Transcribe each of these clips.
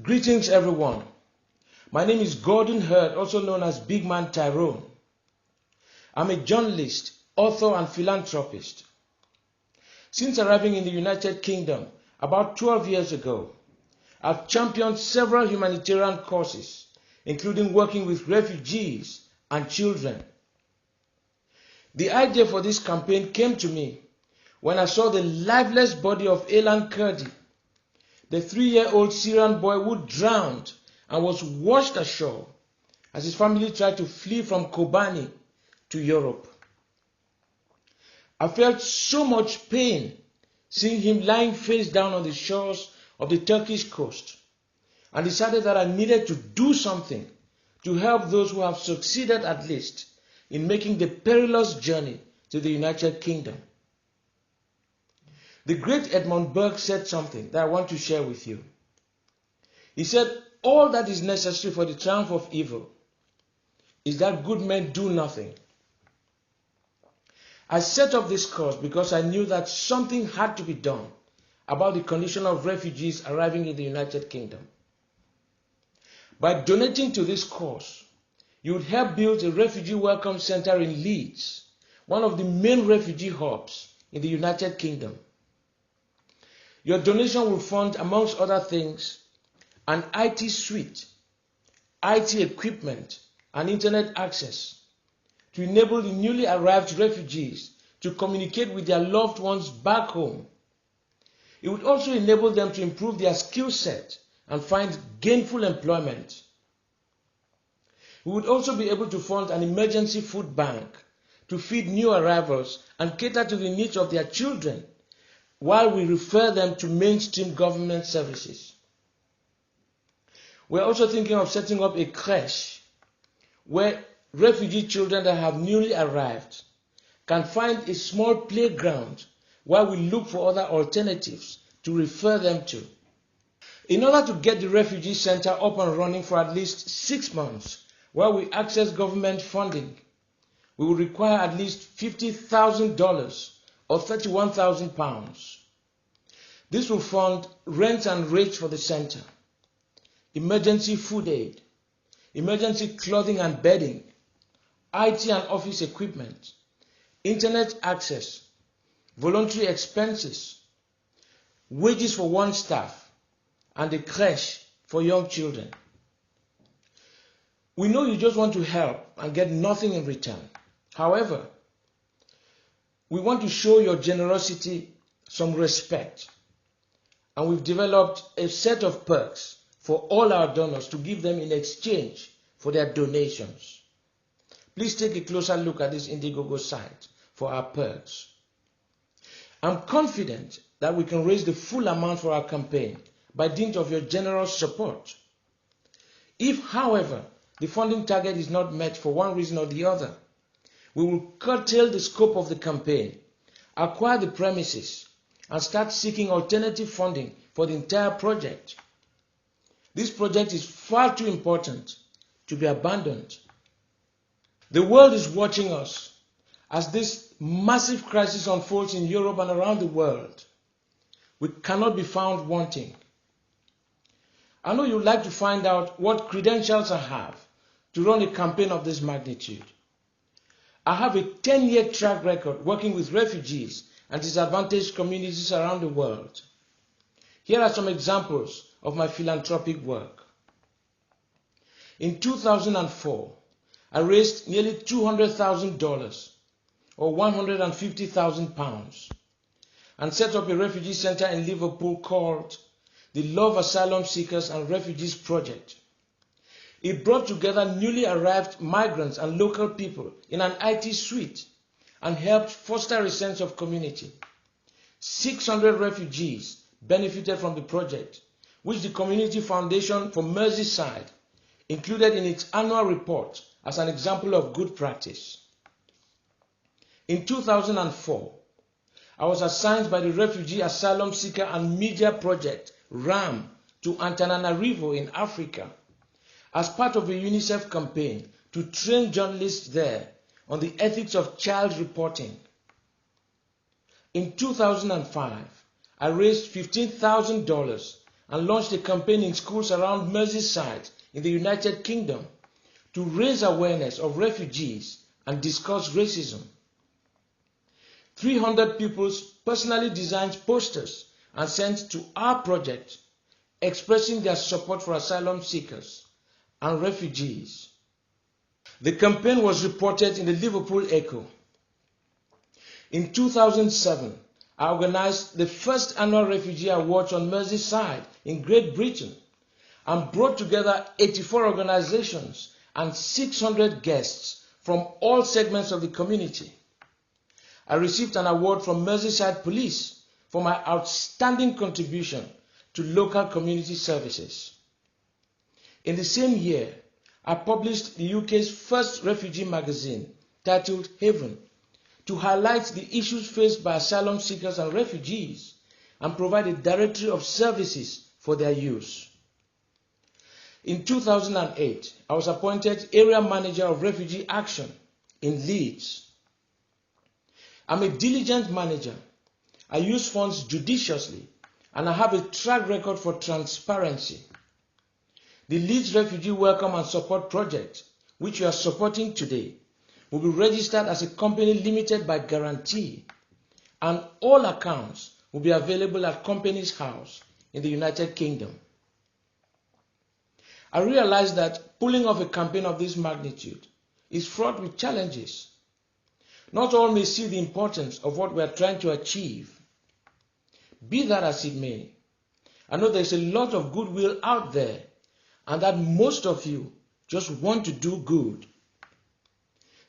Greetings everyone. My name is Gordon Hurd, also known as Big Man Tyrone. I'm a journalist, author and philanthropist. Since arriving in the United Kingdom about 12 years ago, I've championed several humanitarian causes, including working with refugees and children. The idea for this campaign came to me when I saw the lifeless body of Ayla Kurdi, the 3-year-old Syrian boy who drowned and was washed ashore as his family tried to flee from Kobani to Europe. I felt so much pain seeing him lying face down on the shores of the Turkish coast and decided that I needed to do something to help those who have succeeded at least in making the perilous journey to the United Kingdom. The great Edmund Burke said something that I want to share with you. He said, all that is necessary for the triumph of evil is that good men do nothing. I set up this cause because I knew that something had to be done about the condition of refugees arriving in the United Kingdom. By donating to this cause, you would help build a refugee welcome center in Leeds, one of the main refugee hubs in the United Kingdom. Your donation will fund, amongst other things, an IT suite, IT equipment, and internet access to enable the newly arrived refugees to communicate with their loved ones back home. It would also enable them to improve their skill set and find gainful employment. We would also be able to fund an emergency food bank to feed new arrivals and cater to the needs of their children while we refer them to mainstream government services. We're also thinking of setting up a creche where refugee children that have newly arrived can find a small playground while we look for other alternatives to refer them to. In order to get the refugee center up and running for at least 6 months while we access government funding, we will require at least $50,000 or £31,000. This will fund rent and rates for the center, emergency food aid, emergency clothing and bedding, IT and office equipment, internet access, voluntary expenses, wages for one staff, and a creche for young children. We know you just want to help and get nothing in return. However, we want to show your generosity some respect, and we've developed a set of perks for all our donors to give them in exchange for their donations. Please take a closer look at this Indiegogo site for our perks. I'm confident that we can raise the full amount for our campaign by dint of your generous support. If, however, the funding target is not met for one reason or the other, we will curtail the scope of the campaign, acquire the premises, and start seeking alternative funding for the entire project. This project is far too important to be abandoned. The world is watching us as this massive crisis unfolds in Europe and around the world. We cannot be found wanting. I know you'd like to find out what credentials I have to run a campaign of this magnitude. I have a 10-year track record working with refugees and disadvantaged communities around the world. Here are some examples of my philanthropic work. In 2004, I raised nearly $200,000 or £150,000 and set up a refugee center in Liverpool called the Love Asylum Seekers and Refugees Project. It brought together newly arrived migrants and local people in an IT suite and helped foster a sense of community. 600 refugees benefited from the project, which the Community Foundation for Merseyside included in its annual report as an example of good practice. In 2004, I was assigned by the Refugee Asylum Seeker and Media Project, RAM, to Antananarivo in Africa as part of a UNICEF campaign to train journalists there on the ethics of child reporting. In 2005, I raised $15,000 and launched a campaign in schools around Merseyside in the United Kingdom to raise awareness of refugees and discuss racism. 300 pupils personally designed posters and sent to our project expressing their support for asylum seekers and refugees. The campaign was reported in the Liverpool Echo. In 2007, I organized the first annual Refugee Awards on Merseyside in Great Britain and brought together 84 organizations and 600 guests from all segments of the community. I received an award from Merseyside Police for my outstanding contribution to local community services. In the same year, I published the UK's first refugee magazine titled Haven to highlight the issues faced by asylum seekers and refugees and provide a directory of services for their use. In 2008, I was appointed Area Manager of Refugee Action in Leeds. I'm a diligent manager. I use funds judiciously and I have a track record for transparency. The Leeds Refugee Welcome and Support Project, which we are supporting today, will be registered as a company limited by guarantee, and all accounts will be available at Companies House in the United Kingdom. I realize that pulling off a campaign of this magnitude is fraught with challenges. Not all may see the importance of what we are trying to achieve. Be that as it may, I know there's a lot of goodwill out there and that most of you just want to do good.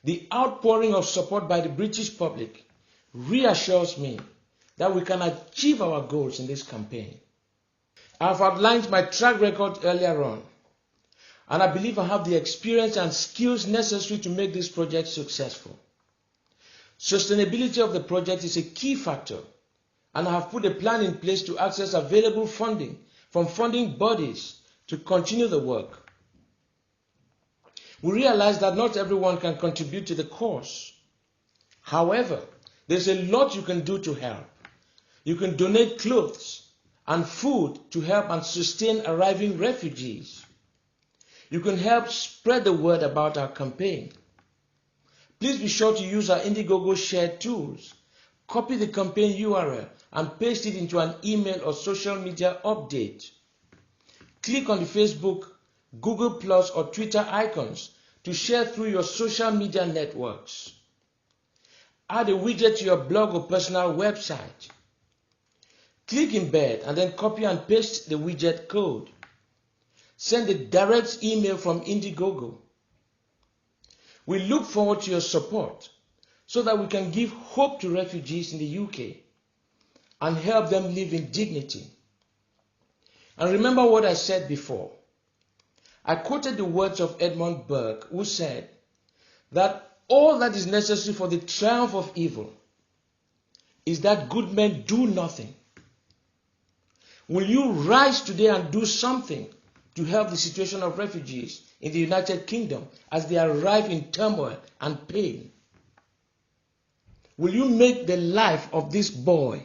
The outpouring of support by the British public reassures me that we can achieve our goals in this campaign. I have outlined my track record earlier on, and I believe I have the experience and skills necessary to make this project successful. Sustainability of the project is a key factor, and I have put a plan in place to access available funding from funding bodies to continue the work. We realize that not everyone can contribute to the cause. However, there's a lot you can do to help. You can donate clothes and food to help and sustain arriving refugees. You can help spread the word about our campaign. Please be sure to use our Indiegogo shared tools. Copy the campaign URL and paste it into an email or social media update. Click on the Facebook, Google Plus or Twitter icons to share through your social media networks. Add a widget to your blog or personal website. Click Embed and then copy and paste the widget code. Send a direct email from Indiegogo. We look forward to your support so that we can give hope to refugees in the UK and help them live in dignity. And remember what I said before. I quoted the words of Edmund Burke, who said that all that is necessary for the triumph of evil is that good men do nothing. Will you rise today and do something to help the situation of refugees in the United Kingdom as they arrive in turmoil and pain? Will you make the life of this boy,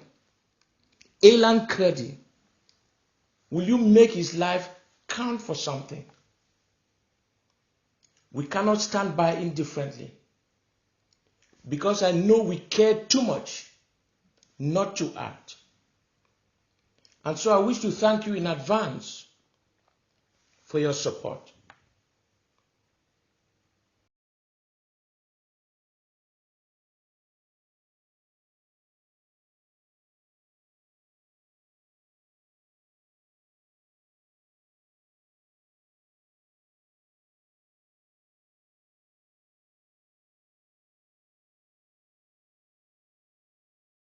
Ayla Kurdi, will you make his life count for something? We cannot stand by indifferently because I know we care too much not to act. And so I wish to thank you in advance for your support.